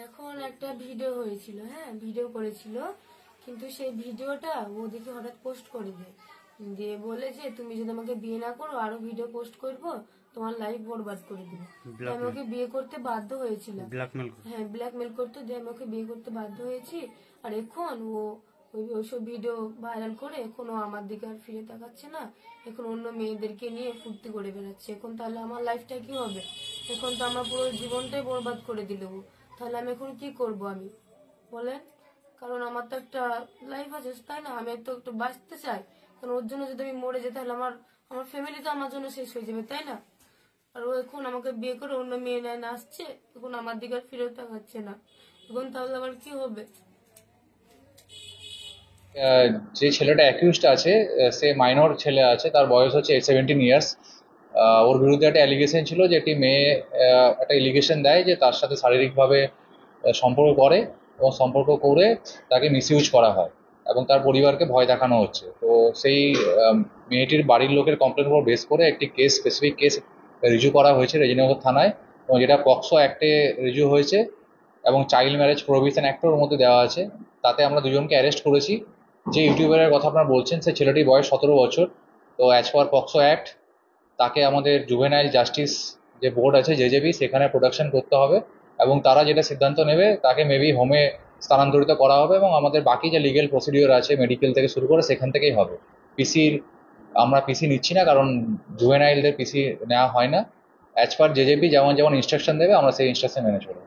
এখন একটা ভিডিও হয়েছিল, হ্যাঁ ভিডিও করেছিল, কিন্তু সেই ভিডিওটা ও দেখে হঠাৎ পোস্ট করে দেয়, দিয়ে বলে যে তুমি যদি আমাকে বিয়ে না করো আরো ভিডিও পোস্ট করবো, তোমার লাইফ বরবাদ করে দিবে। আমি ওকে বিয়ে করতে বাধ্য হয়েছিলাম, হ্যাঁ ব্ল্যাকমেল করতে, দিয়ে আমি ওকে বিয়ে করতে বাধ্য হয়েছি। আর এখন ও ওইসব ভিডিও ভাইরাল করে এখনো আমার দিকে আর ফিরে তাকাচ্ছে না, এখন অন্য মেয়েদেরকে নিয়ে ফুর্তি করে বেড়াচ্ছে। এখন তাহলে আমার লাইফটা কি হবে? এখন তো আমার পুরো জীবনটাই বরবাদ করে দিল ও। তাহলে আমি এখন কি করব আমি বলেন? কারণ আমার তো একটা লাইফ আছে, তাই না? আমি তো একটু বাঁচতে চাই, কারণ ওর জন্য যদি আমি মরে যাই তাহলে আমার আমার ফ্যামিলি তো আমার জন্য শেষ হয়ে যাবে, তাই না? আর ও এখন আমাকে বিয়ে করে অন্য মেয়ে নেয় না আসছে, এখন আমার দিকে আর ফিরেও তাকাচ্ছে না, এখন তাহলে আমার কি হবে? যে ছেলেটা অ্যাকিউজড আছে, সে মাইনর ছেলে আছে, তার বয়স হচ্ছে 17 ইয়ার্স। ওর বিরুদ্ধে একটা অ্যালিগেশন ছিল যে একটি মেয়ে একটা এলিগেশন দেয় যে তার সাথে শারীরিকভাবে সম্পর্ক করে এবং সম্পর্ক করে তাকে মিসইউজ করা হয় এবং তার পরিবারকে ভয় দেখানো হচ্ছে। তো সেই মেয়েটির বাড়ির লোকের কমপ্লেনের উপর বেস করে একটি স্পেসিফিক কেস রিজু করা হয়েছে রেজিনগর থানায়, এবং যেটা পক্সো অ্যাক্টে রিজু হয়েছে এবং চাইল্ড ম্যারেজ প্রোহিবিশন অ্যাক্টের মধ্যে দেওয়া আছে। তাতে আমরা দুজনকে অ্যারেস্ট করেছি। যে ইউটিউবারের কথা আপনারা বলছেন সে ছেলেটির বয়স 17 বছর। তো অ্যাজ পার পক্সো অ্যাক্ট তাকে আমাদের জুভেনাইল জাস্টিস যে বোর্ড আছে জেজেবি সেখানে প্রোডাকশন করতে হবে, এবং তারা যেটা সিদ্ধান্ত নেবে তাকে মেবি হোমে স্থানান্তরিত করা হবে, এবং আমাদের বাকি যে লিগেল প্রসিডিওর আছে মেডিকেল থেকে শুরু করে সেখান থেকেই হবে। পিসির আমরা পিসি নিচ্ছি না, কারণ জুভেনাইলদের পিসি নেওয়া হয় না। অ্যাজ পার জেজেপি যেমন যেমন ইনস্ট্রাকশন দেবে আমরা সেই ইনস্ট্রাকশন মেনে চলবো।